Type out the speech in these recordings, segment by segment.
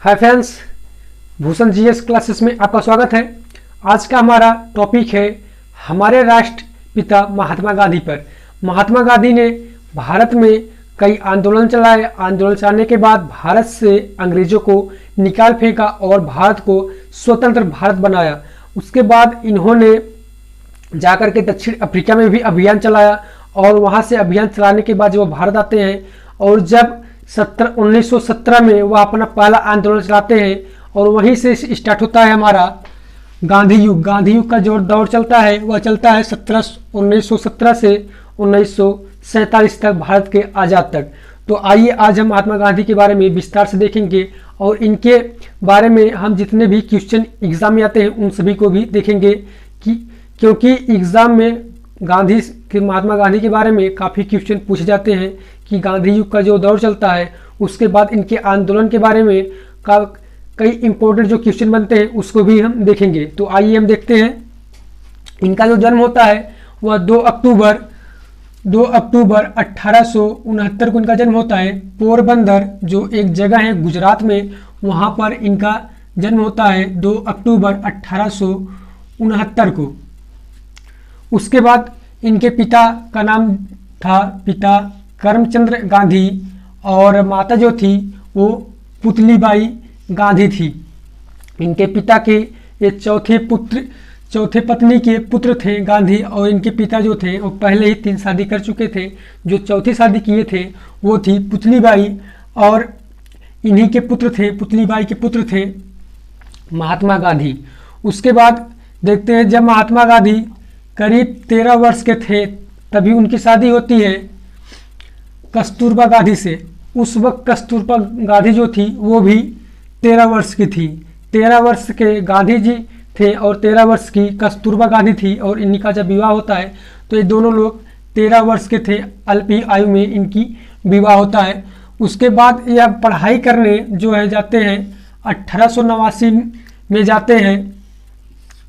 Hi friends, Bhushan GS classes में आपका स्वागत है। आज का हमारा टॉपिक है हमारे राष्ट्रपिता महात्मा गांधी पर। महात्मा गांधी ने भारत में कई आंदोलन चलाए। आंदोलन चलाने के बाद भारत से अंग्रेजों को निकाल फेंका और भारत को स्वतंत्र भारत बनाया। उसके बाद इन्होंने जाकर के दक्षिण अफ्रीका में भी अभियान चलाया और वहाँ से अभियान चलाने के बाद जब वो भारत आते हैं और जब 1917 में वह अपना पहला आंदोलन चलाते हैं और वहीं से स्टार्ट होता है हमारा गांधी युग। गांधी युग का जो दौर चलता है वह चलता है 1917 से 1947 तक, भारत के आज़ाद तक। तो आइए आज हम महात्मा गांधी के बारे में विस्तार से देखेंगे और इनके बारे में हम जितने भी क्वेश्चन एग्जाम में आते हैं उन सभी को भी देखेंगे कि क्योंकि एग्जाम में महात्मा गांधी के बारे में काफ़ी क्वेश्चन पूछे जाते हैं कि गांधी युग का जो दौर चलता है उसके बाद इनके आंदोलन के बारे में कई इंपॉर्टेंट जो क्वेश्चन बनते हैं उसको भी हम देखेंगे। तो आइए हम देखते हैं। इनका जो जन्म होता है वह 2 अक्टूबर 1869 को इनका जन्म होता है। पोरबंदर जो एक जगह है गुजरात में, वहाँ पर इनका जन्म होता है 2 अक्टूबर 1869 को। उसके बाद इनके पिता का नाम था पिता करमचंद गांधी और माता जो थी वो पुतलीबाई गांधी थी। इनके पिता के ये चौथे पत्नी के पुत्र थे गांधी, और इनके पिता जो थे वो पहले ही 3 शादी कर चुके थे। जो चौथी शादी किए थे वो थी पुतलीबाई और इन्हीं के पुत्र थे, पुतलीबाई के पुत्र थे महात्मा गांधी। उसके बाद देखते हैं जब महात्मा गांधी करीब 13 वर्ष के थे तभी उनकी शादी होती है कस्तूरबा गांधी से। उस वक्त कस्तूरबा गांधी जो थी वो भी 13 वर्ष की थी। 13 वर्ष के गांधी जी थे और 13 वर्ष की कस्तूरबा गांधी थी, और इन्हीं का जब विवाह होता है तो ये दोनों लोग 13 वर्ष के थे। अल्प ही आयु में इनकी विवाह होता है। उसके बाद यह पढ़ाई करने जो है जाते हैं 1889 में जाते हैं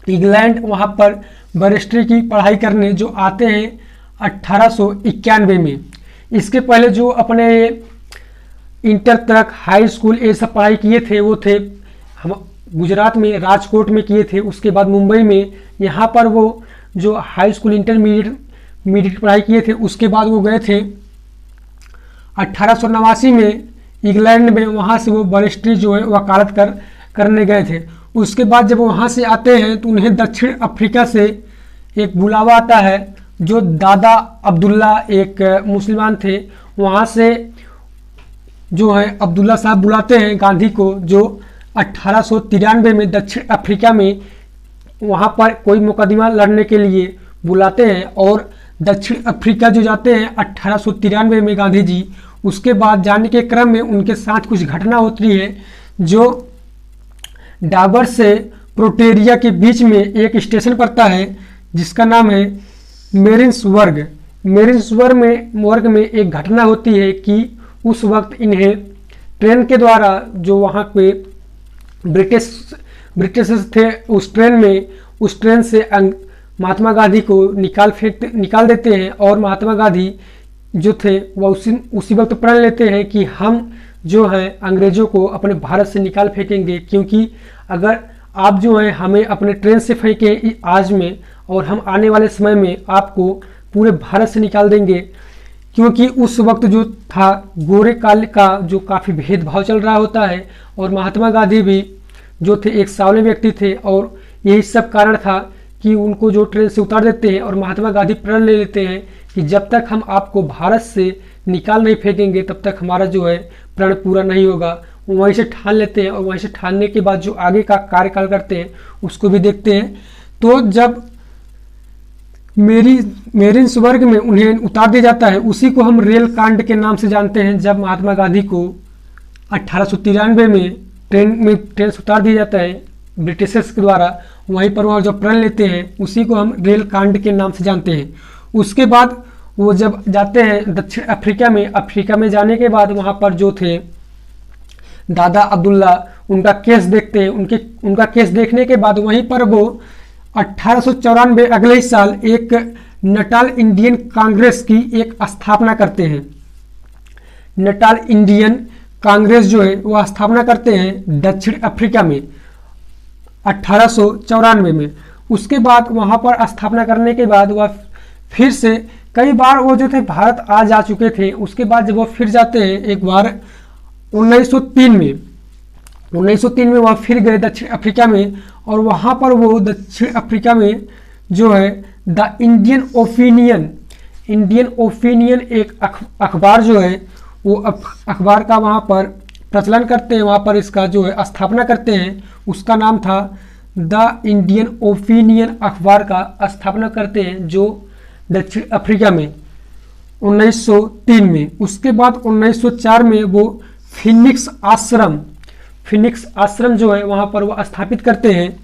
इंग्लैंड, वहाँ पर बैरिस्ट्री की पढ़ाई करने जो आते हैं 1891 में। इसके पहले जो अपने इंटर तक हाई स्कूल ये सब पढ़ाई किए थे वो थे हम गुजरात में राजकोट में किए थे। उसके बाद मुंबई में, यहाँ पर वो जो हाई स्कूल इंटरमीडिएट पढ़ाई किए थे। उसके बाद वो गए थे 1889 में इंग्लैंड में, वहाँ से वो बैरिस्ट्री जो है वकालत करने गए थे। उसके बाद जब वहाँ से आते हैं तो उन्हें दक्षिण अफ्रीका से एक बुलावा आता है। जो दादा अब्दुल्ला एक मुसलमान थे, वहाँ से जो है अब्दुल्ला साहब बुलाते हैं गांधी को, जो 1893 में दक्षिण अफ्रीका में वहाँ पर कोई मुकदमा लड़ने के लिए बुलाते हैं और दक्षिण अफ्रीका जो जाते हैं 1893 में गांधी जी। उसके बाद जाने के क्रम में उनके साथ कुछ घटना होती है। जो डाबर से प्रोटेरिया के बीच में एक स्टेशन पड़ता है जिसका नाम है मेरिन्सबर्ग। मेरिन्सबर्ग में एक घटना होती है कि उस वक्त इन्हें ट्रेन के द्वारा जो वहाँ पे ब्रिटिश थे उस ट्रेन से महात्मा गांधी को निकाल देते हैं, और महात्मा गांधी जो थे वह उसी वक्त प्रण लेते हैं कि हम जो है अंग्रेजों को अपने भारत से निकाल फेंकेंगे, क्योंकि अगर आप जो है हमें अपने ट्रेन से फेंके आज में और हम आने वाले समय में आपको पूरे भारत से निकाल देंगे। क्योंकि उस वक्त जो था गोरे काल का जो काफ़ी भेदभाव चल रहा होता है, और महात्मा गांधी भी जो थे एक सावले व्यक्ति थे, और यही सब कारण था कि उनको जो ट्रेन से उतार देते हैं और महात्मा गांधी प्रण ले लेते हैं कि जब तक हम आपको भारत से निकाल नहीं फेंकेंगे तब तक हमारा जो है प्रण पूरा नहीं होगा। वहीं से ठान लेते हैं, और वहीं से ठानने के बाद जो आगे का कार्यकाल करते हैं उसको भी देखते हैं। तो जब मेरिन्सबर्ग में उन्हें उतार दिया जाता है, उसी को हम रेल कांड के नाम से जानते हैं। जब महात्मा गांधी को 1893 में ट्रेन से उतार दिया जाता है ब्रिटिशर्स के द्वारा, वहीं पर वह जो प्रण लेते हैं उसी को हम रेल कांड के नाम से जानते हैं। उसके बाद वो जब जाते हैं दक्षिण अफ्रीका में जाने के बाद वहाँ पर जो थे दादा अब्दुल्ला उनका केस देखते हैं। उनका केस देखने के बाद वहीं पर वो 1894 अगले ही साल एक नटाल इंडियन कांग्रेस की एक स्थापना करते हैं। नटाल इंडियन कांग्रेस जो है वह स्थापना करते हैं दक्षिण अफ्रीका में 1894 में। उसके बाद वहाँ पर स्थापना करने के बाद वह फिर से कई बार वो जो थे भारत आ जा चुके थे। उसके बाद जब वो फिर जाते हैं एक बार 1903 में वह फिर गए दक्षिण अफ्रीका में, और वहाँ पर वो दक्षिण अफ्रीका में जो है द इंडियन ओपिनियन एक अखबार जो है वो अखबार का वहाँ पर प्रचलन करते हैं, वहाँ पर इसका जो है स्थापना करते हैं। उसका नाम था द इंडियन ओपिनियन अखबार का स्थापना करते हैं जो दक्षिण अफ्रीका में 1903 में। उसके बाद 1904 में वो फिनिक्स आश्रम जो है वहाँ पर वो स्थापित करते हैं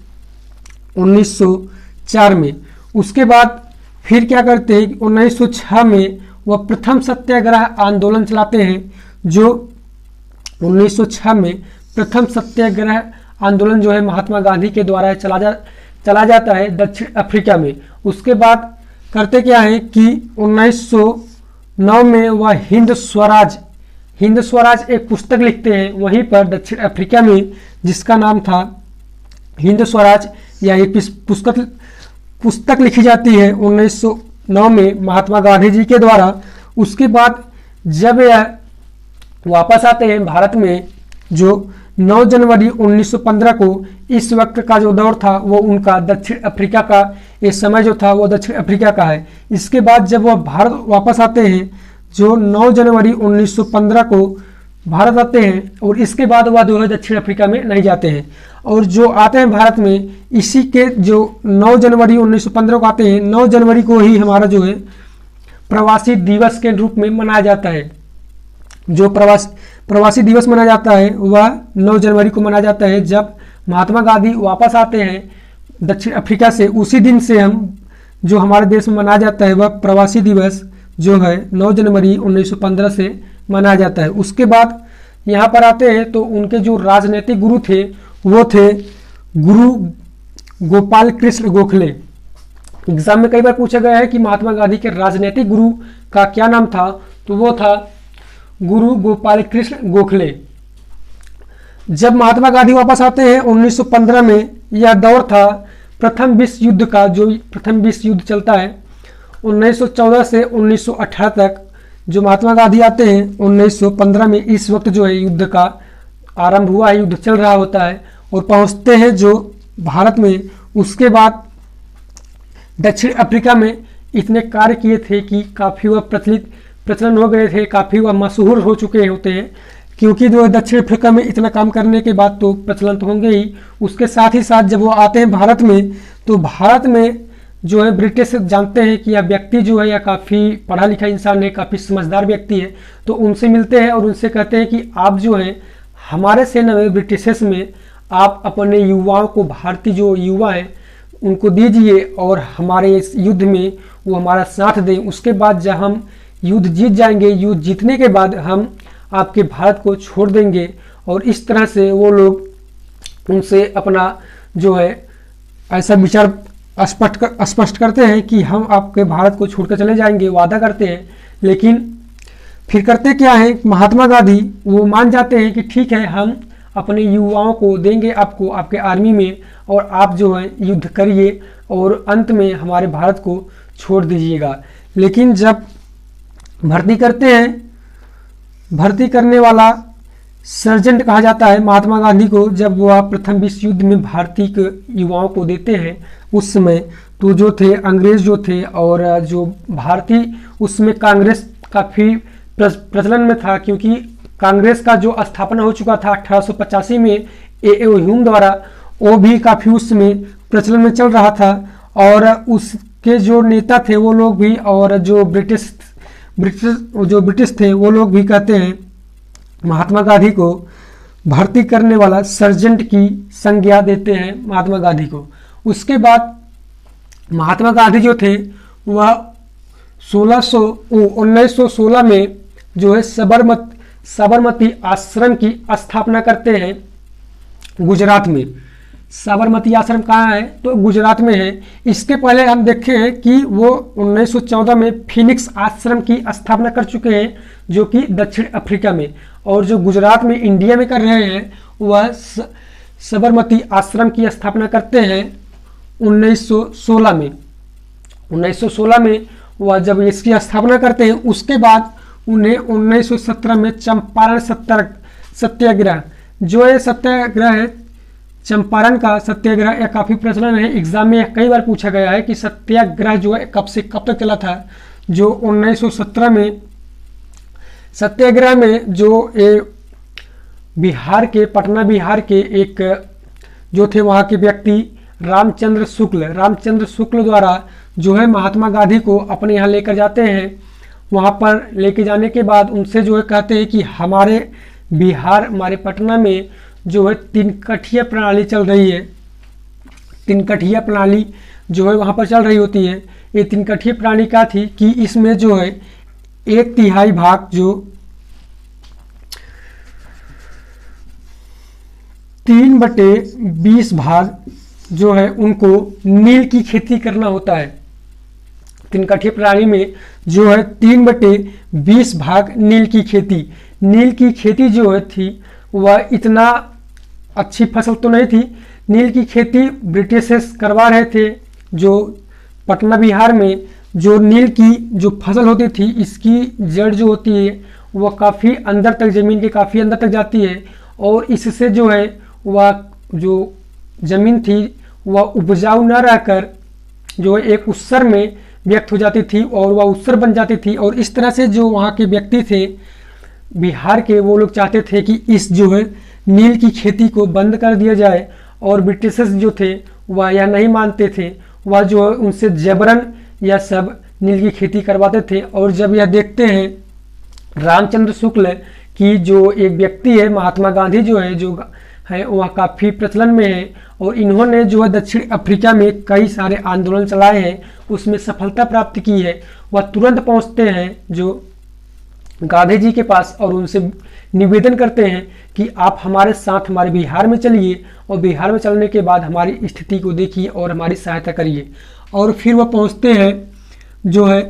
1904 में। उसके बाद फिर क्या करते हैं कि 1906 में वह प्रथम सत्याग्रह आंदोलन चलाते हैं, जो 1906 में प्रथम सत्याग्रह आंदोलन जो है महात्मा गांधी के द्वारा चला जाता है दक्षिण अफ्रीका में। उसके बाद करते क्या है कि 1909 में वह हिंद स्वराज एक पुस्तक लिखते हैं वहीं पर दक्षिण अफ्रीका में, जिसका नाम था हिंद स्वराज। या एक पुस्तक लिखी जाती है 1909 में महात्मा गांधी जी के द्वारा। उसके बाद जब यह वापस आते हैं भारत में, जो 9 जनवरी 1915 को, इस वक्त का जो दौर था वो उनका दक्षिण अफ्रीका का, ये समय जो था वो दक्षिण अफ्रीका का है। इसके बाद जब वह भारत वापस आते हैं, जो 9 जनवरी 1915 को भारत आते हैं, और इसके बाद वह जो है दक्षिण अफ्रीका में नहीं जाते हैं। और जो आते हैं भारत में, इसी के जो 9 जनवरी 1915 को आते हैं, 9 जनवरी को ही हमारा जो है प्रवासी दिवस के रूप में मनाया जाता है। जो प्रवासी दिवस मनाया जाता है वह 9 जनवरी को मनाया जाता है, जब महात्मा गांधी वापस आते हैं दक्षिण अफ्रीका से। उसी दिन से हम जो हमारे देश में मनाया जाता है वह प्रवासी दिवस जो है 9 जनवरी 1915 से मनाया जाता है। उसके बाद यहाँ पर आते हैं तो उनके जो राजनीतिक गुरु थे वो थे गुरु गोपाल कृष्ण गोखले। एग्जाम में कई बार पूछा गया है कि महात्मा गांधी के राजनीतिक गुरु का क्या नाम था, तो वो था गुरु गोपाल कृष्ण गोखले। जब महात्मा गांधी वापस आते हैं 1915 में, यह दौर था प्रथम विश्व युद्ध का। जो प्रथम विश्व युद्ध चलता है 1914 से 1918 तक, जो महात्मा गांधी आते हैं 1915 में, इस वक्त जो है युद्ध का आरंभ हुआ है, युद्ध चल रहा होता है, और पहुंचते हैं जो भारत में। उसके बाद दक्षिण अफ्रीका में इतने कार्य किए थे कि काफ़ी वह प्रचलन हो गए थे, काफ़ी वह मशहूर हो चुके होते हैं, क्योंकि जो दक्षिण अफ्रीका में इतना काम करने के बाद तो प्रचलन तो होंगे ही। उसके साथ ही साथ जब वो आते हैं भारत में, तो भारत में जो है ब्रिटिश जानते हैं कि यह व्यक्ति जो है यह काफ़ी पढ़ा लिखा इंसान है, काफ़ी समझदार व्यक्ति है, तो उनसे मिलते हैं और उनसे कहते हैं कि आप जो है हमारे सेना में, ब्रिटिशर्स में, आप अपने युवाओं को, भारतीय जो युवा हैं उनको दीजिए और हमारे इस युद्ध में वो हमारा साथ दें। उसके बाद जब हम युद्ध जीत जाएंगे, युद्ध जीतने के बाद हम आपके भारत को छोड़ देंगे। और इस तरह से वो लोग उनसे अपना जो है ऐसा विचार स्पष्ट करते हैं कि हम आपके भारत को छोड़कर चले जाएंगे, वादा करते हैं। लेकिन फिर करते क्या है, महात्मा गांधी वो मान जाते हैं कि ठीक है, हम अपने युवाओं को देंगे आपको, आपके आर्मी में, और आप जो है युद्ध करिए और अंत में हमारे भारत को छोड़ दीजिएगा। लेकिन जब भर्ती करते हैं, भर्ती करने वाला सर्जेंट कहा जाता है महात्मा गांधी को, जब वह प्रथम विश्व युद्ध में भारतीय के युवाओं को देते हैं उस समय, तो जो थे अंग्रेज जो थे और जो भारतीय, उसमें कांग्रेस काफ़ी प्रचलन में था, क्योंकि कांग्रेस का जो स्थापना हो चुका था 1885 में ए ह्यूम द्वारा, वो भी काफ़ी उस समय प्रचलन में चल रहा था। और उसके जो नेता थे वो लोग भी, और जो ब्रिटिश थे वो लोग भी कहते हैं महात्मा गांधी को भर्ती करने वाला सर्जेंट की संज्ञा देते हैं महात्मा गांधी को। उसके बाद महात्मा गांधी जो थे वह 1916 में जो है साबरमती आश्रम की स्थापना करते हैं गुजरात में। साबरमती आश्रम कहाँ है, तो गुजरात में है। इसके पहले हम देखे हैं कि वो 1914 में फिनिक्स आश्रम की स्थापना कर चुके हैं, जो कि दक्षिण अफ्रीका में। और जो गुजरात में इंडिया में कर रहे हैं वह साबरमती आश्रम की स्थापना करते हैं 1916 में। 1916 में वह जब इसकी स्थापना करते हैं, उसके बाद उन्हें 1917 में चंपारण सत्याग्रह, जो ये सत्याग्रह है चंपारण का सत्याग्रह, यह काफ़ी प्रचलन है। एग्जाम में कई बार पूछा गया है कि सत्याग्रह जो है कब से कब तक चला था। जो 1917 में सत्याग्रह में जो बिहार के, पटना बिहार के एक जो थे वहाँ के व्यक्ति रामचंद्र शुक्ल द्वारा जो है महात्मा गांधी को अपने यहाँ लेकर जाते हैं। वहाँ पर लेके जाने के बाद उनसे जो है कहते हैं कि हमारे बिहार, हमारे पटना में जो है 3 कठिया प्रणाली चल रही है। 3 कठिया प्रणाली जो है वहाँ पर चल रही होती है। ये 3 कठिया प्रणाली क्या थी कि इसमें जो है 1/3 भाग, जो 3/20 भाग जो है उनको नील की खेती करना होता है। 3 कठिया प्रणाली में जो है 3/20 भाग नील की खेती जो है थी वह इतना अच्छी फसल तो नहीं थी। नील की खेती ब्रिटिशर्स करवा रहे थे। जो पटना बिहार में जो नील की जो फसल होती थी, इसकी जड़ जो होती है वह काफ़ी अंदर तक, ज़मीन के काफ़ी अंदर तक जाती है, और इससे जो है वह जो ज़मीन थी वह उपजाऊ न रहकर जो एक उत्सर में व्यक्त हो जाती थी और वह उत्सर बन जाती थी। और इस तरह से जो वहाँ के व्यक्ति थे बिहार के, वो लोग चाहते थे कि इस जो है नील की खेती को बंद कर दिया जाए। और ब्रिटिशर्स जो थे वह यह नहीं मानते थे, वह जो है उनसे जबरन यह सब नील की खेती करवाते थे। और जब यह देखते हैं रामचंद्र शुक्ल की जो एक व्यक्ति है, महात्मा गांधी जो है वह काफ़ी प्रचलन में है, और इन्होंने जो है दक्षिण अफ्रीका में कई सारे आंदोलन चलाए हैं, उसमें सफलता प्राप्त की है। वह तुरंत पहुंचते हैं जो गांधी जी के पास और उनसे निवेदन करते हैं कि आप हमारे साथ हमारे बिहार में चलिए, और बिहार में चलने के बाद हमारी स्थिति को देखिए और हमारी सहायता करिए। और फिर वह पहुंचते हैं जो है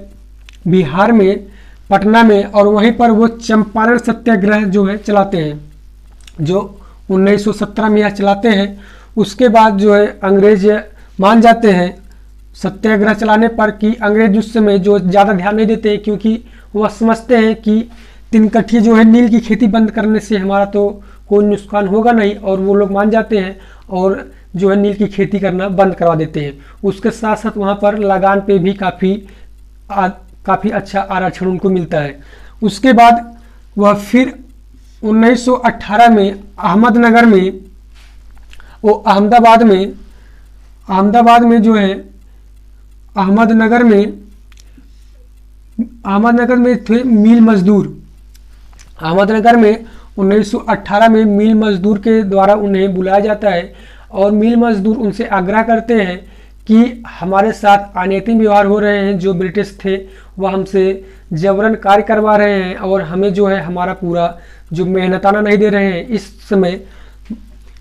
बिहार में, पटना में, और वहीं पर वो चंपारण सत्याग्रह जो है चलाते हैं, जो 1917 में यह चलाते हैं। उसके बाद जो है अंग्रेज मान जाते हैं सत्याग्रह चलाने पर कि अंग्रेज उस समय जो ज़्यादा ध्यान नहीं देते, क्योंकि वह समझते हैं कि 3 कठिया जो है नील की खेती बंद करने से हमारा तो कोई नुकसान होगा नहीं, और वो लोग मान जाते हैं और जो है नील की खेती करना बंद करवा देते हैं। उसके साथ साथ वहाँ पर लगान पे भी काफ़ी अच्छा आरक्षण उनको मिलता है। उसके बाद वह फिर 1918 में अहमदनगर में, वो अहमदाबाद में जो है अहमदनगर में थे मिल मजदूर। अहमदनगर में 1918 में मिल मजदूर के द्वारा उन्हें बुलाया जाता है, और मिल मजदूर उनसे आग्रह करते हैं कि हमारे साथ अनैतिक व्यवहार हो रहे हैं, जो ब्रिटिश थे वह हमसे जबरन कार्य करवा रहे हैं और हमें जो है हमारा पूरा जो मेहनताना नहीं दे रहे हैं। इस समय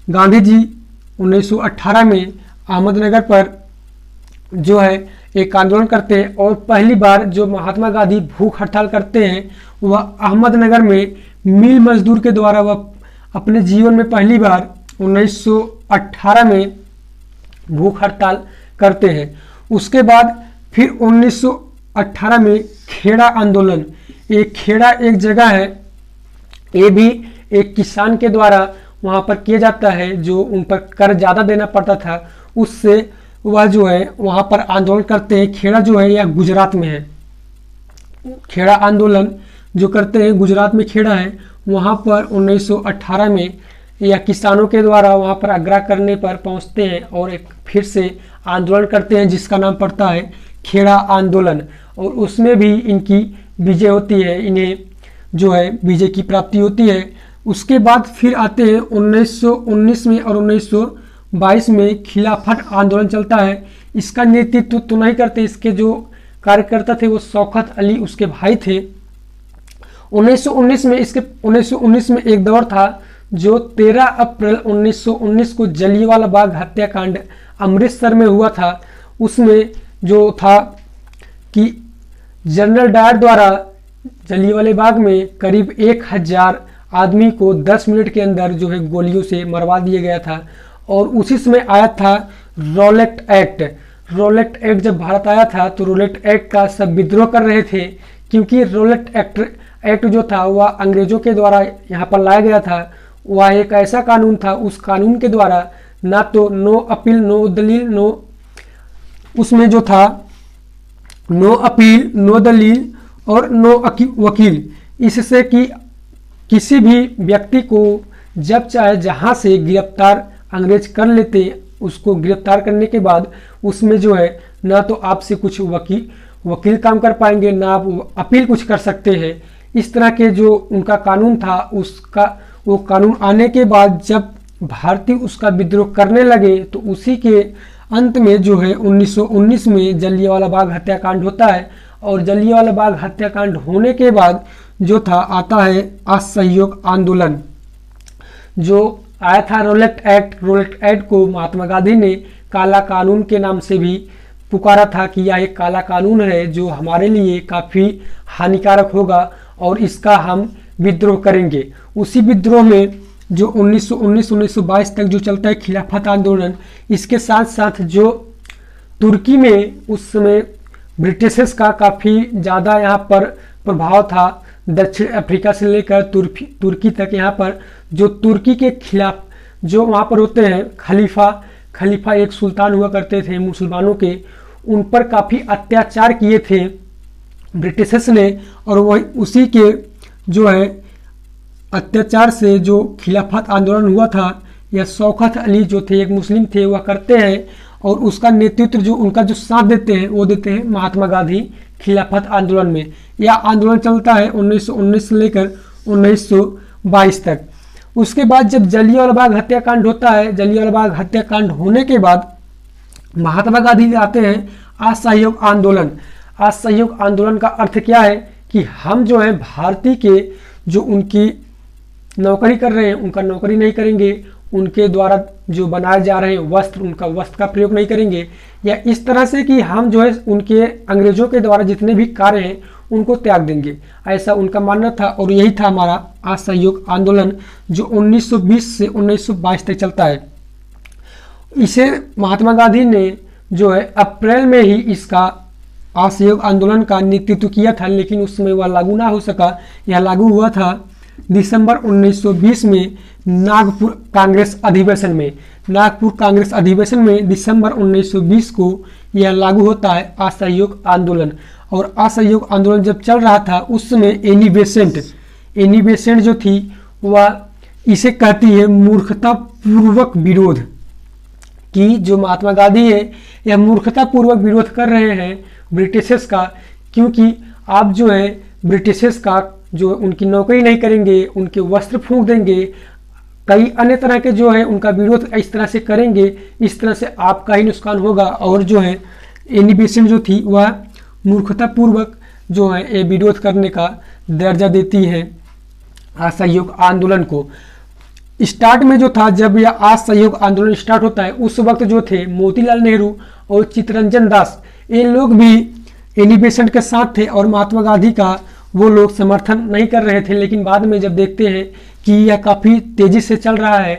गांधी जी 1918 में अहमदनगर पर जो है एक आंदोलन करते हैं, और पहली बार जो महात्मा गांधी भूख हड़ताल करते हैं वह अहमदनगर में मिल मजदूर के द्वारा वह अपने जीवन में पहली बार 1918 में भूख हड़ताल करते हैं। उसके बाद फिर 1918 में खेड़ा आंदोलन, खेड़ा एक जगह है, ये भी एक किसान के द्वारा वहाँ पर किया जाता है, जो उन पर कर ज़्यादा देना पड़ता था, उससे वह जो है वहाँ पर आंदोलन करते हैं। खेड़ा जो है यह गुजरात में है। खेड़ा आंदोलन जो करते हैं गुजरात में खेड़ा है, वहाँ पर 1918 में या किसानों के द्वारा वहाँ पर आग्रह करने पर पहुँचते हैं और एक फिर से आंदोलन करते हैं, जिसका नाम पड़ता है खेड़ा आंदोलन, और उसमें भी इनकी विजय होती है, इन्हें जो है विजय की प्राप्ति होती है। उसके बाद फिर आते हैं 1919 में और 1922 में खिलाफत आंदोलन चलता है। इसका नेतृत्व तो नहीं करते, इसके जो कार्यकर्ता थे वो शौकत अली उसके भाई थे। 1919 में एक दौर था जो 13 अप्रैल 1919 को जलियांवाला बाग हत्याकांड अमृतसर में हुआ था, उसमें जो था कि जनरल डायर द्वारा जलियांवाला बाग में करीब 1000 आदमी को 10 मिनट के अंदर जो है गोलियों से मरवा दिया गया था। और उसी समय आया था रॉलेट एक्ट। रॉलेट एक्ट जब भारत आया था तो रॉलेट एक्ट का सब विद्रोह कर रहे थे, क्योंकि रॉलेट एक्ट जो था वह अंग्रेजों के द्वारा यहाँ पर लाया गया था। वह एक ऐसा कानून था, उस कानून के द्वारा ना तो नो अपील नो दलील नो, उसमें जो था नो अपील नो दलील और नो वकील, इससे कि किसी भी व्यक्ति को जब चाहे जहां से गिरफ्तार अंग्रेज कर लेते, उसको गिरफ्तार करने के बाद उसमें जो है ना तो आपसे कुछ वकील काम कर पाएंगे, ना आप अपील कुछ कर सकते हैं। इस तरह के जो उनका कानून था, उसका वो कानून आने के बाद जब भारतीय उसका विद्रोह करने लगे तो उसी के अंत में जो है 1919 में जलियांवाला बाग हत्याकांड होता है। और जलियांवाला बाग हत्याकांड होने के बाद जो था आता है असहयोग आंदोलन, जो आया था रॉलेट एक्ट। रॉलेट एक्ट को महात्मा गांधी ने काला कानून के नाम से भी पुकारा था कि यह एक काला कानून है जो हमारे लिए काफ़ी हानिकारक होगा और इसका हम विद्रोह करेंगे। उसी विद्रोह में जो 1919-1922 तक जो चलता है खिलाफत आंदोलन, इसके साथ साथ जो तुर्की में उस समय ब्रिटिशर्स का काफ़ी ज़्यादा यहाँ पर प्रभाव था, दक्षिण अफ्रीका से लेकर तुर्की तक। यहाँ पर जो तुर्की के खिलाफ जो वहाँ पर होते हैं खलीफा एक सुल्तान हुआ करते थे मुसलमानों के, उन पर काफ़ी अत्याचार किए थे ब्रिटिशर्स ने। और वही उसी के जो है अत्याचार से जो खिलाफत आंदोलन हुआ था, यह शौकत अली जो थे एक मुस्लिम थे वह करते हैं, और उसका नेतृत्व जो उनका जो साथ देते हैं वो देते हैं महात्मा गांधी खिलाफत आंदोलन में। यह आंदोलन चलता है 1919 से लेकर 1922 तक। उसके बाद जब जलियांवाला बाग हत्याकांड होता है, जलियांवाला बाग हत्याकांड होने के बाद महात्मा गांधी आते हैं असहयोग आंदोलन। असहयोग आंदोलन का अर्थ क्या है कि हम जो है भारतीय के जो उनकी नौकरी कर रहे हैं उनका नौकरी नहीं करेंगे, उनके द्वारा जो बनाए जा रहे हैं वस्त्र, उनका वस्त्र का प्रयोग नहीं करेंगे, या इस तरह से कि हम जो है उनके अंग्रेजों के द्वारा जितने भी कार्य हैं उनको त्याग देंगे, ऐसा उनका मानना था। और यही था हमारा असहयोग आंदोलन जो 1920 से 1922 तक चलता है। इसे महात्मा गांधी ने जो है अप्रैल में ही इसका असहयोग आंदोलन का नेतृत्व किया था, लेकिन उस समय वह लागू ना हो सका। यह लागू हुआ था दिसंबर 1920 में नागपुर कांग्रेस अधिवेशन में। नागपुर कांग्रेस अधिवेशन में दिसंबर 1920 को यह लागू होता है असहयोग आंदोलन। और असहयोग आंदोलन जब चल रहा था उस समय एनी बेसेंट जो थी वह इसे कहती है मूर्खतापूर्वक विरोध, कि जो महात्मा गांधी है यह मूर्खतापूर्वक विरोध कर रहे हैं ब्रिटिशर्स का, क्योंकि आप जो है ब्रिटिशर्स का जो उनकी नौकरी नहीं करेंगे, उनके वस्त्र फूंक देंगे, कई अन्य तरह के जो है उनका विरोध इस तरह से करेंगे, इस तरह से आपका ही नुकसान होगा। और जो है एनी बेसेंट जो थी वह मूर्खतापूर्वक जो है ये विरोध करने का दर्जा देती है असहयोग आंदोलन को। स्टार्ट में जो था जब यह असहयोग आंदोलन स्टार्ट होता है उस वक्त जो थे मोतीलाल नेहरू और चित्तरंजन दास, ये लोग भी एनी बेसेंट के साथ थे और महात्मा गांधी का वो लोग समर्थन नहीं कर रहे थे। लेकिन बाद में जब देखते हैं कि यह काफ़ी तेज़ी से चल रहा है,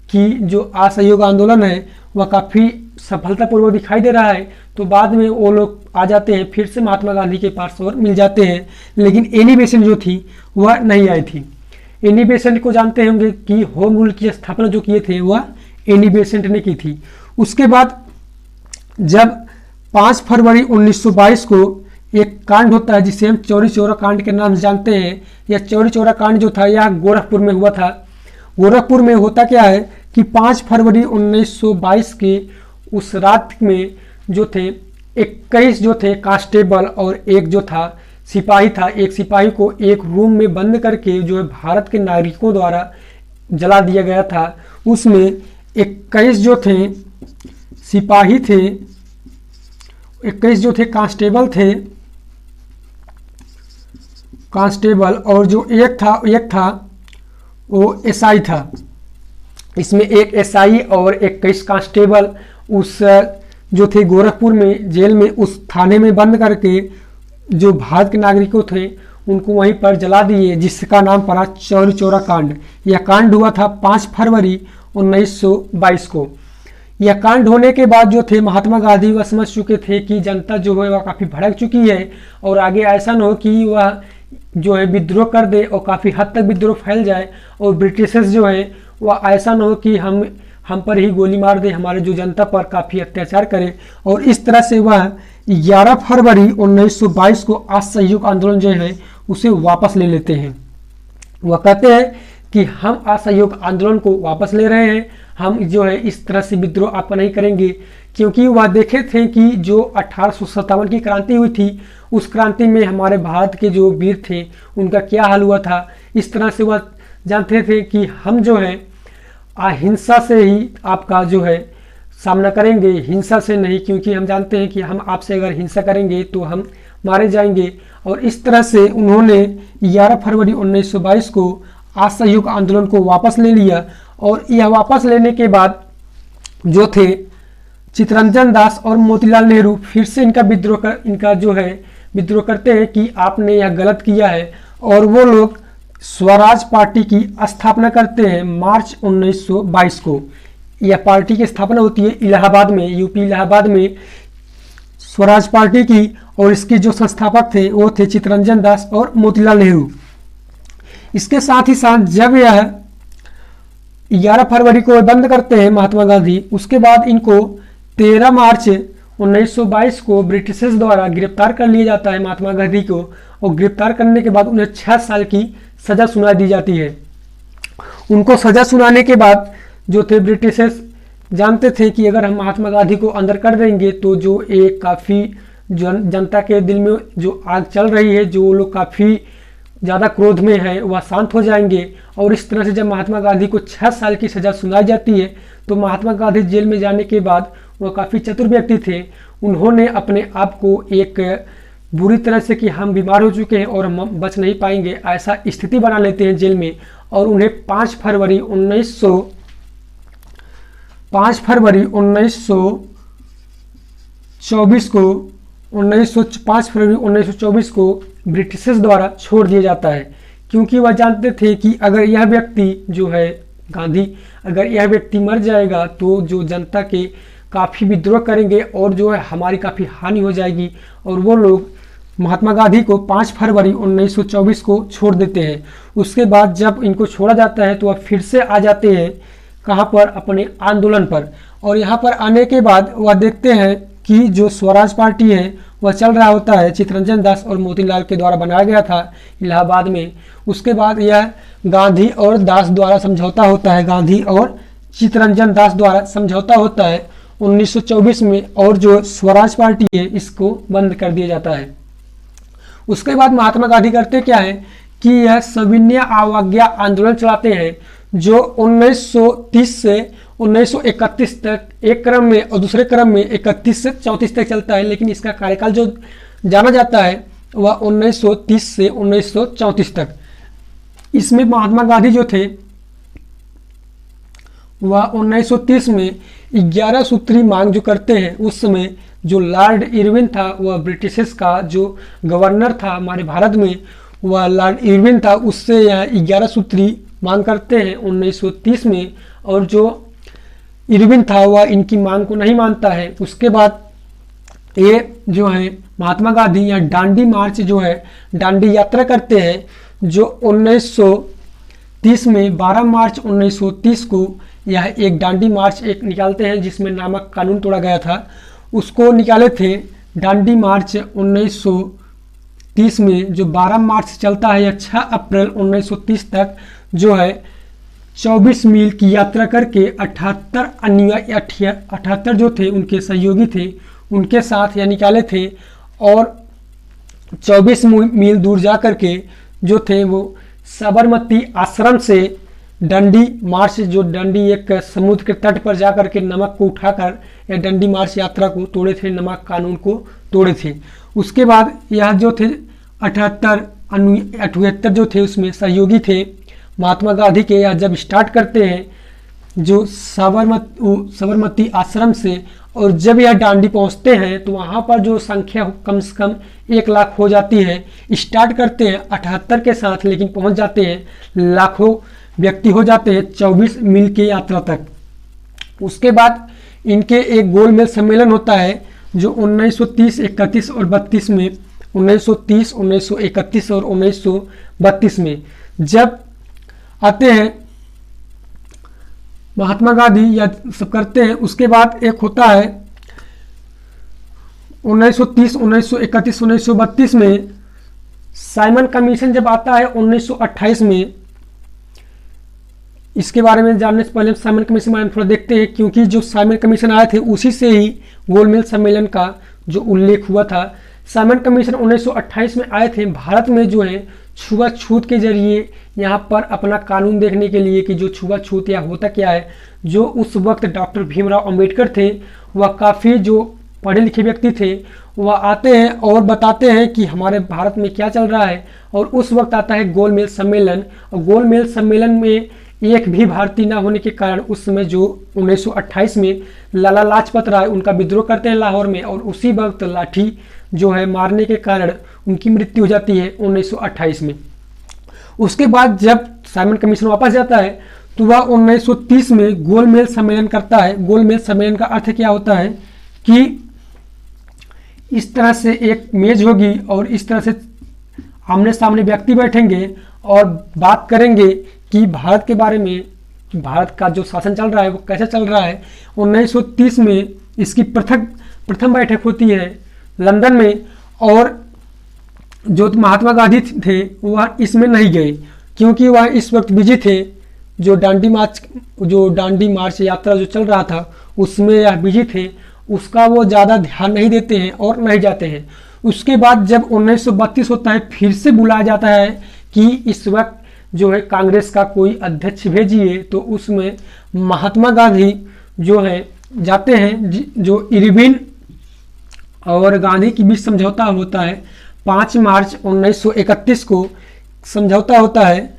कि जो असहयोग आंदोलन है वह काफ़ी सफलतापूर्वक दिखाई दे रहा है, तो बाद में वो लोग आ जाते हैं फिर से महात्मा गांधी के पास और मिल जाते हैं। लेकिन एनी बेसेंट जो थी वह नहीं आई थी। एनी बेसेंट को जानते होंगे कि होम रूल की स्थापना जो किए थे वह एनी बेसेंट ने की थी। उसके बाद जब 5 फरवरी 1922 को एक कांड होता है जिसे हम चौरी चौरा कांड के नाम से जानते हैं। यह चौरी चौरा कांड जो था यह गोरखपुर में हुआ था। गोरखपुर में होता क्या है कि 5 फरवरी 1922 के उस रात में जो थे 21 जो थे कांस्टेबल और एक जो था सिपाही था, एक सिपाही को एक रूम में बंद करके जो है भारत के नागरिकों द्वारा जला दिया गया था। उसमें 21 जो थे सिपाही थे, 21 जो थे कांस्टेबल और जो एक था वो एसआई था। इसमें एक एसआई और 21 कांस्टेबल उस जो थे गोरखपुर में जेल में उस थाने में बंद करके जो भारत के नागरिकों थे उनको वहीं पर जला दिए, जिसका नाम पड़ा चौरी चौरा कांड। यह कांड हुआ था 5 फरवरी 1922 को। यह कांड होने के बाद जो थे महात्मा गांधी वह समझ चुके थे कि जनता जो है वह काफ़ी भड़क चुकी है और आगे ऐसा न हो कि वह जो है विद्रोह कर दे और काफ़ी हद तक विद्रोह फैल जाए और ब्रिटिशर्स जो है वह ऐसा न हो कि हम पर ही गोली मार दे, हमारे जो जनता पर काफ़ी अत्याचार करे। और इस तरह से वह 11 फरवरी 1922 को असहयोग आंदोलन जो है उसे वापस ले लेते हैं। वह कहते हैं कि हम असहयोग आंदोलन को वापस ले रहे हैं, हम जो है इस तरह से विद्रोह आप नहीं करेंगे, क्योंकि वह देखे थे कि जो 1857 की क्रांति हुई थी उस क्रांति में हमारे भारत के जो वीर थे उनका क्या हाल हुआ था। इस तरह से वह जानते थे कि हम जो है अहिंसा से ही आपका जो है सामना करेंगे, हिंसा से नहीं, क्योंकि हम जानते हैं कि हम आपसे अगर हिंसा करेंगे तो हम मारे जाएंगे। और इस तरह से उन्होंने 11 फरवरी 1922 को असहयोग आंदोलन को वापस ले लिया। और यह वापस लेने के बाद जो थे चित्तरंजन दास और मोतीलाल नेहरू फिर से इनका जो है विद्रोह करते हैं कि आपने यह गलत किया है, और वो लोग स्वराज पार्टी की स्थापना करते हैं मार्च 1922 को। यह पार्टी की स्थापना होती है इलाहाबाद में, यूपी इलाहाबाद में स्वराज पार्टी की, और इसके जो संस्थापक थे वो थे चित्तरंजन दास और मोतीलाल नेहरू। इसके साथ ही साथ जब यह 11 फरवरी को बंद करते हैं महात्मा गांधी, उसके बाद इनको 13 मार्च 1922 को ब्रिटिशर्स द्वारा गिरफ्तार कर लिया जाता है महात्मा गांधी को, और गिरफ्तार करने के बाद उन्हें 6 साल की सजा सुना दी जाती है। उनको सजा सुनाने के बाद जो थे ब्रिटिशर्स जानते थे कि अगर हम महात्मा गांधी को अंदर कर देंगे तो जो एक काफ़ी जनता के दिल में जो आग चल रही है, जो लोग काफ़ी ज़्यादा क्रोध में है, वह शांत हो जाएंगे। और इस तरह से जब महात्मा गांधी को 6 साल की सज़ा सुनाई जाती है तो महात्मा गांधी जेल में जाने के बाद वह काफ़ी चतुर व्यक्ति थे। उन्होंने अपने आप को एक बुरी तरह से कि हम बीमार हो चुके हैं और हम बच नहीं पाएंगे ऐसा स्थिति बना लेते हैं जेल में, और उन्हें 5 फरवरी 1924 को ब्रिटिशर्स द्वारा छोड़ दिया जाता है, क्योंकि वह जानते थे कि अगर यह व्यक्ति जो है गांधी, अगर यह व्यक्ति मर जाएगा तो जो जनता के काफ़ी विद्रोह करेंगे और जो है हमारी काफ़ी हानि हो जाएगी। और वो लोग महात्मा गांधी को 5 फरवरी 1924 को छोड़ देते हैं। उसके बाद जब इनको छोड़ा जाता है तो वह फिर से आ जाते हैं कहाँ पर, अपने आंदोलन पर। और यहाँ पर आने के बाद वह देखते हैं कि जो स्वराज पार्टी है वह चल रहा होता है, चित्तरंजन दास और मोतीलाल के द्वारा बनाया गया था इलाहाबाद में। उसके बाद यह गांधी और दास द्वारा समझौता होता है, गांधी और चित्तरंजन दास द्वारा समझौता होता है 1924 में, और जो स्वराज पार्टी है इसको बंद कर दिया जाता है। उसके बाद महात्मा गांधी करते क्या है कि यह सविनय अवज्ञा आंदोलन चलाते हैं, जो 1930 से 1931 तक एक क्रम में और दूसरे क्रम में 31 से 34 तक चलता है, लेकिन इसका कार्यकाल जो जाना जाता है वह 1930 से 1934 तक। इसमें महात्मा गांधी जो थे वह 1930 में 11 सूत्री मांग जो करते हैं, उस समय जो लॉर्ड इरविन था वह ब्रिटिशर्स का जो गवर्नर था हमारे भारत में, वह लॉर्ड इरविन था, उससे यह 11 सूत्री मांग करते हैं 1930 में। और जो इरविन था वह इनकी मांग को नहीं मानता है। उसके बाद ये जो है महात्मा गांधी या डांडी मार्च जो है डांडी यात्रा करते हैं, जो 1930 में 12 मार्च 1930 को यह एक डांडी मार्च एक निकालते हैं, जिसमें नामक कानून तोड़ा गया था, उसको निकाले थे। डांडी मार्च 1930 में जो 12 मार्च चलता है या 6 अप्रैल 1930 तक जो है 24 मील की यात्रा करके 78 जो थे उनके सहयोगी थे उनके साथ यह निकाले थे। और 24 मील दूर जा करके जो थे वो साबरमती आश्रम से डंडी मार्च, जो डंडी एक समुद्र के तट पर जा करके नमक को उठाकर या डंडी मार्च यात्रा को तोड़े थे, नमक कानून को तोड़े थे। उसके बाद यह जो थे 78 जो थे उसमें सहयोगी थे महात्मा गांधी के यहाँ जब स्टार्ट करते हैं जो साबरमती आश्रम से, और जब यह दांडी पहुंचते हैं तो वहाँ पर जो संख्या कम से कम 1 लाख हो जाती है। स्टार्ट करते हैं 78 के साथ, लेकिन पहुंच जाते हैं लाखों व्यक्ति हो जाते हैं 24 मील की यात्रा तक। उसके बाद इनके एक गोलमेज सम्मेलन होता है जो 1930, 31 और 32 में, 1930, 1931 और 1932 में जब आते हैं महात्मा गांधी या सब करते हैं। उसके बाद एक होता है 1930, 1931, 1932 में साइमन कमीशन जब आता है 1928 में। इसके बारे में जानने से पहले साइमन कमीशन के बारे में थोड़ा देखते हैं, क्योंकि जो साइमन कमीशन आए थे उसी से ही गोलमेज सम्मेलन का जो उल्लेख हुआ था। साइमन कमीशन 1928 में आए थे भारत में जो है छुआछूत के जरिए यहाँ पर अपना कानून देखने के लिए कि जो छुआछूत या होता क्या है। जो उस वक्त डॉक्टर भीमराव अंबेडकर थे, वह काफ़ी जो पढ़े लिखे व्यक्ति थे, वह आते हैं और बताते हैं कि हमारे भारत में क्या चल रहा है। और उस वक्त आता है गोलमेज सम्मेलन, और गोलमेज सम्मेलन में एक भी भारतीय ना होने के कारण उस समय जो 1928 में लाला लाजपत राय उनका विद्रोह करते हैं लाहौर में, और उसी वक्त लाठी जो है मारने के कारण उनकी मृत्यु हो जाती है 1928 में। उसके बाद जब साइमन कमीशन वापस जाता है तो वह 1930 में गोलमेज सम्मेलन करता है। गोलमेज सम्मेलन का अर्थ क्या होता है कि इस तरह से एक मेज होगी और इस तरह से आमने सामने व्यक्ति बैठेंगे और बात करेंगे कि भारत के बारे में, कि भारत का जो शासन चल रहा है वो कैसे चल रहा है। 1930 में इसकी प्रथम बैठक होती है लंदन में, और जो महात्मा गांधी थे वह इसमें नहीं गए क्योंकि वह इस वक्त बिजी थे। जो दांडी मार्च यात्रा जो चल रहा था उसमें यह बिजी थे, उसका वो ज़्यादा ध्यान नहीं देते हैं और नहीं जाते हैं। उसके बाद जब 1932 होता है फिर से बुलाया जाता है कि इस वक्त जो है कांग्रेस का कोई अध्यक्ष भेजिए, तो उसमें महात्मा गांधी जो है जाते हैं। जो इरविन और गांधी के बीच समझौता होता है 5 मार्च 1931 को समझौता होता है।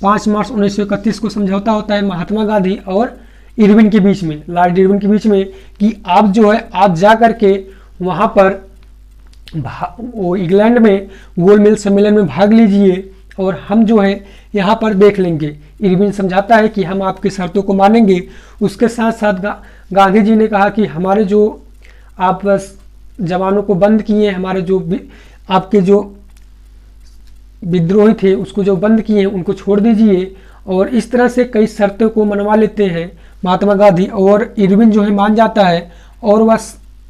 5 मार्च 1931 को समझौता होता है महात्मा गांधी और इरविन के बीच में, लॉर्ड इरविन के बीच में, कि आप जो है आप जा करके वहाँ पर वो इंग्लैंड में गोलमेज सम्मेलन में भाग लीजिए और हम जो है यहाँ पर देख लेंगे। इरविन समझाता है कि हम आपकी शर्तों को मानेंगे। उसके साथ साथ गांधी जी ने कहा कि हमारे जो आप जवानों को बंद किए, हमारे जो आपके जो विद्रोही थे उसको जो बंद किए उनको छोड़ दीजिए। और इस तरह से कई शर्तों को मनवा लेते हैं महात्मा गांधी, और इरविन जो है मान जाता है और वह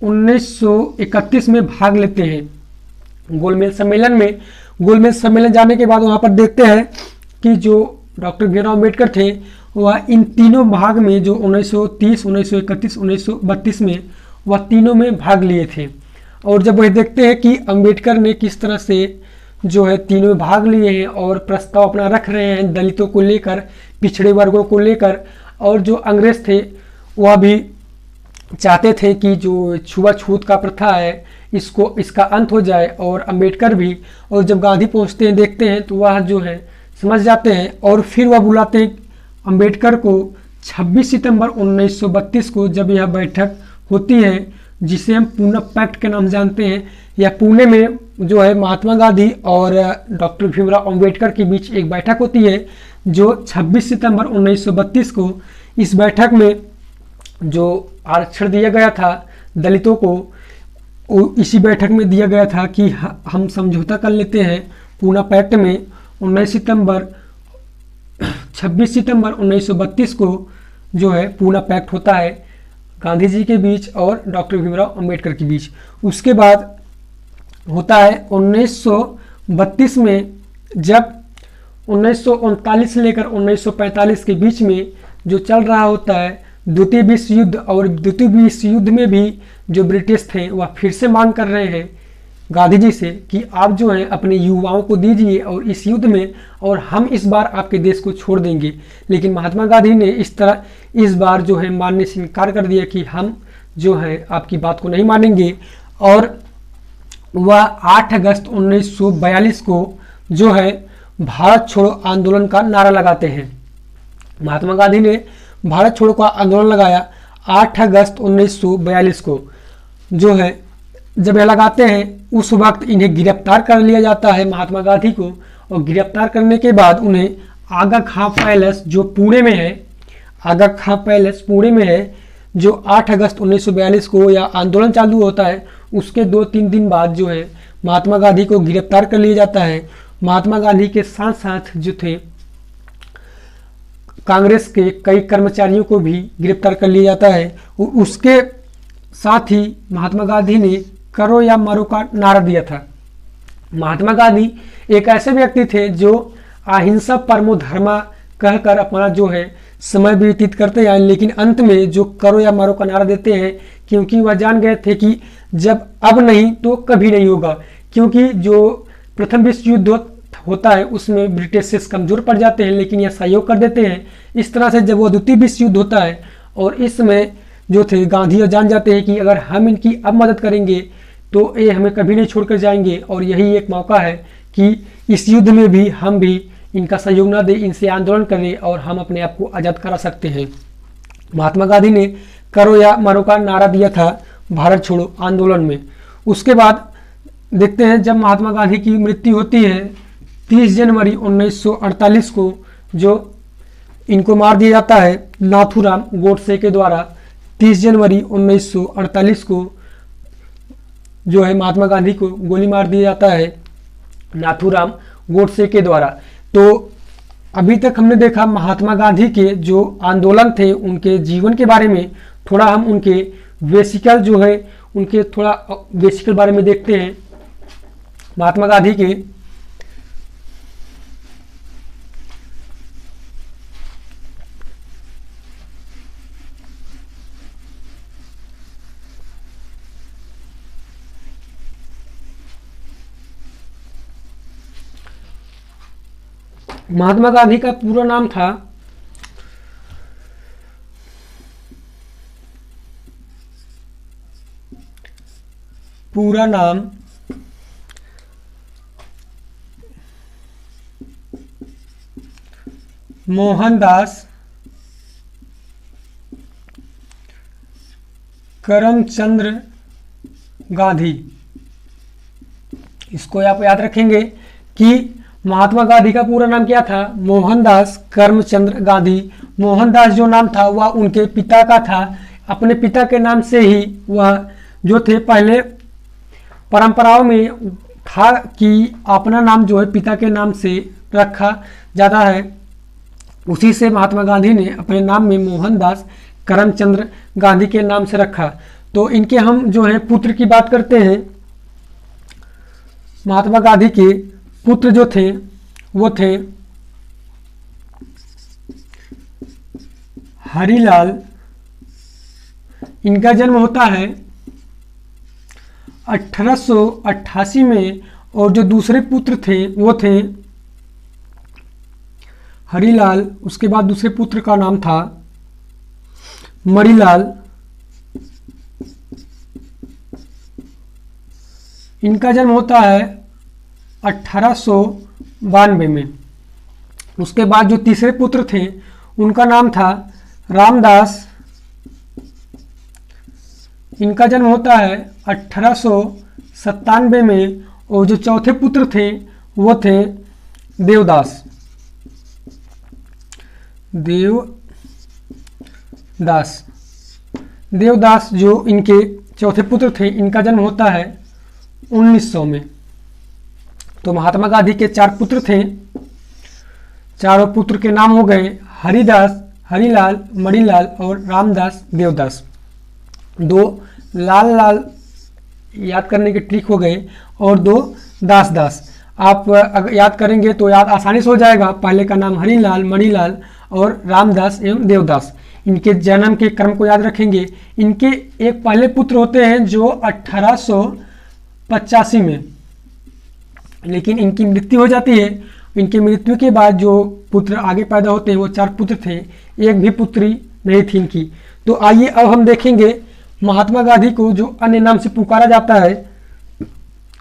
1931 में भाग लेते हैं गोलमेज सम्मेलन में। गोलमेज सम्मेलन जाने के बाद वहाँ पर देखते हैं कि जो डॉक्टर भीमराव अम्बेडकर थे वह इन तीनों भाग में, जो 1930, 1931, 1932 में, वह तीनों में भाग लिए थे। और जब वह देखते हैं कि अम्बेडकर ने किस तरह से जो है तीनों में भाग लिए हैं और प्रस्ताव अपना रख रहे हैं दलितों को लेकर, पिछड़े वर्गों को लेकर, और जो अंग्रेज थे वह भी चाहते थे कि जो छुआछूत का प्रथा है इसका अंत हो जाए, और अम्बेडकर भी। और जब गांधी पहुंचते हैं देखते हैं तो वह जो है समझ जाते हैं, और फिर वह बुलाते हैं अम्बेडकर को 26 सितंबर 1932 को, जब यह बैठक होती है जिसे हम पूना पैक्ट के नाम जानते हैं। यह पुणे में जो है महात्मा गांधी और डॉक्टर भीमराव अम्बेडकर के बीच एक बैठक होती है जो 26 सितंबर 1932 को। इस बैठक में जो आरक्षण दिया गया था दलितों को, इसी बैठक में दिया गया था कि हम समझौता कर लेते हैं पूना पैक्ट में। 26 सितंबर 1932 को जो है पूना पैक्ट होता है गांधी जी के बीच और डॉक्टर भीमराव अंबेडकर के बीच। उसके बाद होता है 1932 में, जब 1939 से लेकर 1945 के बीच में जो चल रहा होता है द्वितीय विश्व युद्ध, और द्वितीय विश्व युद्ध में भी जो ब्रिटिश थे वह फिर से मांग कर रहे हैं गांधी जी से कि आप जो है अपने युवाओं को दीजिए और इस युद्ध में, और हम इस बार आपके देश को छोड़ देंगे। लेकिन महात्मा गांधी ने इस बार जो है मानने से इनकार कर दिया कि हम जो है आपकी बात को नहीं मानेंगे। और वह 8 अगस्त 1942 को जो है भारत छोड़ो आंदोलन का नारा लगाते हैं। महात्मा गांधी ने भारत छोड़ो का आंदोलन लगाया 8 अगस्त 1942 को। जो है जब यह लगाते हैं उस वक्त इन्हें गिरफ्तार कर लिया जाता है महात्मा गांधी को, और गिरफ्तार करने के बाद उन्हें आगा खां पैलेस जो पुणे में है, आगा खां पैलेस पुणे में है, जो 8 अगस्त 1942 को यह आंदोलन चालू होता है उसके 2-3 दिन बाद जो है महात्मा गांधी को गिरफ्तार कर लिया जाता है। महात्मा गांधी के साथ साथ जो थे कांग्रेस के कई कर्मचारियों को भी गिरफ्तार कर लिया जाता है, और उसके साथ ही महात्मा गांधी ने करो या मरो का नारा दिया था। महात्मा गांधी एक ऐसे व्यक्ति थे जो अहिंसा परमो धर्मा कहकर अपना जो है समय व्यतीत करते हैं, लेकिन अंत में जो करो या मरो का नारा देते हैं, क्योंकि वह जान गए थे कि जब अब नहीं तो कभी नहीं होगा। क्योंकि जो प्रथम विश्व युद्ध होता है उसमें ब्रिटिश से कमजोर पड़ जाते हैं, लेकिन यह सहयोग कर देते हैं। इस तरह से जब वो द्वितीय विश्व युद्ध होता है और इसमें जो थे गांधी जान जाते हैं कि अगर हम इनकी अब मदद करेंगे तो ये हमें कभी नहीं छोड़कर जाएंगे, और यही एक मौका है कि इस युद्ध में भी हम भी इनका सहयोग न दें, इनसे आंदोलन करें और हम अपने आप को आज़ाद करा सकते हैं। महात्मा गांधी ने करो या मरो का नारा दिया था भारत छोड़ो आंदोलन में। उसके बाद देखते हैं जब महात्मा गांधी की मृत्यु होती है 30 जनवरी 1948 को, जो इनको मार दिया जाता है नाथूराम गोडसे के द्वारा। 30 जनवरी 1948 को जो है महात्मा गांधी को गोली मार दिया जाता है नाथूराम गोडसे के द्वारा। तो अभी तक हमने देखा महात्मा गांधी के जो आंदोलन थे उनके जीवन के बारे में, थोड़ा हम उनके वेसिकल जो है उनके थोड़ा वेसिकल बारे में देखते हैं। महात्मा गांधी के महात्मा गांधी का पूरा नाम था मोहनदास करमचंद्र गांधी। इसको आप याद रखेंगे कि महात्मा गांधी का पूरा नाम क्या था, मोहनदास करमचंद्र गांधी। मोहनदास जो नाम था वह उनके पिता का था। अपने पिता के नाम से ही वह जो थे, पहले परंपराओं में था कि अपना नाम जो है पिता के नाम से रखा जाता है, उसी से महात्मा गांधी ने अपने नाम में मोहनदास करमचंद्र गांधी के नाम से रखा। तो इनके हम जो है पुत्र की बात करते हैं। महात्मा गांधी के पुत्र जो थे वो थे हरिलाल। इनका जन्म होता है 1888 में, और जो दूसरे पुत्र थे वो थे हरिलाल। उसके बाद दूसरे पुत्र का नाम था मणिलाल। इनका जन्म होता है 1892 में। उसके बाद जो तीसरे पुत्र थे उनका नाम था रामदास। इनका जन्म होता है 1897 में, और जो चौथे पुत्र थे वो थे देवदास। देवदास जो इनके चौथे पुत्र थे, इनका जन्म होता है 1900 में। तो महात्मा गांधी के 4 पुत्र थे। चारों पुत्र के नाम हो गए हरिदास, हरिलाल, मणिलाल और रामदास देवदास। 2 लाल लाल याद करने के ट्रिक हो गए, और 2 दास दास। आप अगर याद करेंगे तो याद आसानी से हो जाएगा। पहले का नाम हरिलाल, मणिलाल और रामदास एवं देवदास। इनके जन्म के क्रम को याद रखेंगे। इनके एक पहले पुत्र होते हैं जो 1885 में, लेकिन इनकी मृत्यु हो जाती है। इनकी मृत्यु के बाद जो पुत्र आगे पैदा होते हैं वो 4 पुत्र थे, एक भी पुत्री नहीं थी इनकी। तो आइए अब हम देखेंगे महात्मा गांधी को जो अन्य नाम से पुकारा जाता है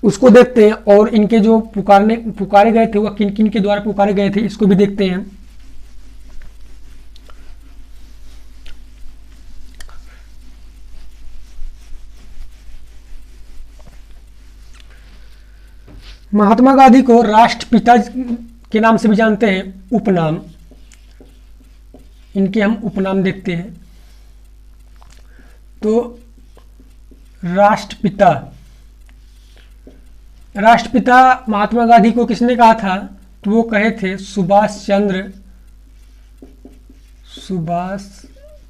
उसको देखते हैं, और इनके जो पुकारे गए थे वह किन किन के द्वारा पुकारे गए थे इसको भी देखते हैं। महात्मा गांधी को राष्ट्रपिता के नाम से भी जानते हैं, उपनाम, इनके हम उपनाम देखते हैं। तो राष्ट्रपिता महात्मा गांधी को किसने कहा था? तो वो कहे थे सुभाष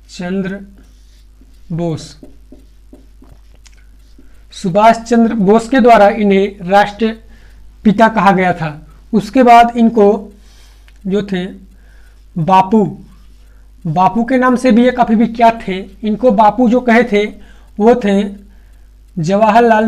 चंद्र बोस। सुभाष चंद्र बोस के द्वारा इन्हें राष्ट्रपिता कहा गया था। उसके बाद इनको जो थे बापू के नाम से भी ये काफ़ी विख्यात थे। इनको बापू जो कहे थे वो थे जवाहरलाल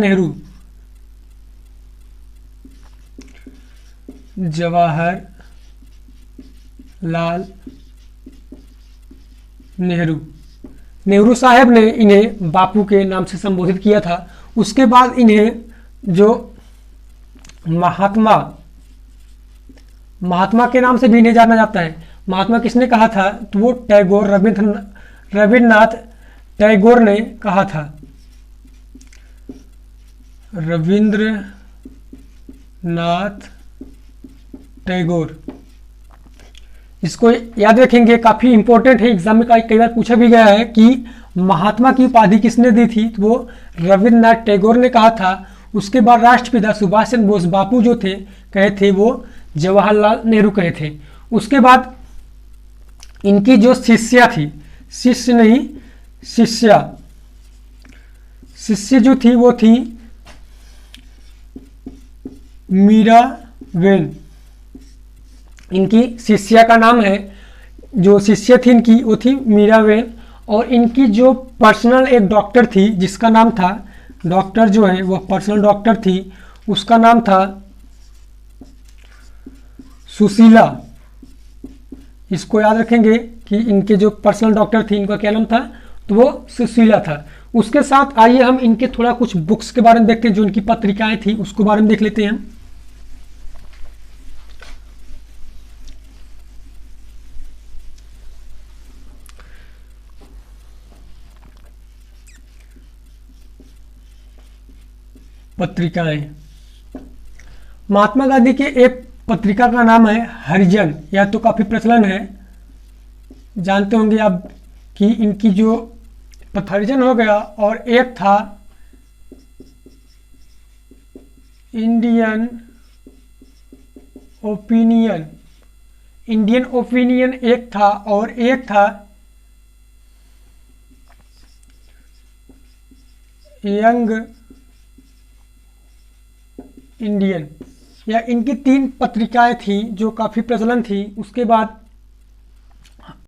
नेहरू साहब ने इन्हें बापू के नाम से संबोधित किया था। उसके बाद इन्हें जो महात्मा के नाम से भी इन्हें जाना जाता है। महात्मा किसने कहा था? तो वो रविन्द्रनाथ टैगोर ने कहा था। रविंद्रनाथ टैगोर, इसको याद रखेंगे, काफी इंपॉर्टेंट है, एग्जाम में कई बार पूछा भी गया है कि महात्मा की उपाधि किसने दी थी? तो वो रविन्द्रनाथ टैगोर ने कहा था। उसके बाद राष्ट्रपिता सुभाष चंद्र बोस, बापू जो थे कहे थे वो जवाहरलाल नेहरू कहे थे। उसके बाद इनकी जो शिष्या थी, शिष्य जो थी वो थी मीराबेन। इनकी शिष्या का नाम है, जो शिष्य थी इनकी वो थी मीराबेन। और इनकी जो पर्सनल एक डॉक्टर थी जिसका नाम था, डॉक्टर जो है वो पर्सनल डॉक्टर थी, उसका नाम था सुशीला। इसको याद रखेंगे कि इनके जो पर्सनल डॉक्टर थी इनका क्या नाम था? तो वो सुशीला था। उसके साथ आइए हम इनके थोड़ा कुछ बुक्स के बारे में देखते हैं, जो इनकी पत्रिकाएं थी उसको बारे में देख लेते हैं। पत्रिकाएं, महात्मा गांधी के एक पत्रिका का नाम है हरिजन, यह तो काफी प्रचलन है, जानते होंगे आप कि इनकी जो हरिजन हो गया। और एक था इंडियन ओपिनियन एक था, और एक था यंग इंडियन। या इनकी 3 पत्रिकाएं थी जो काफ़ी प्रचलन थी। उसके बाद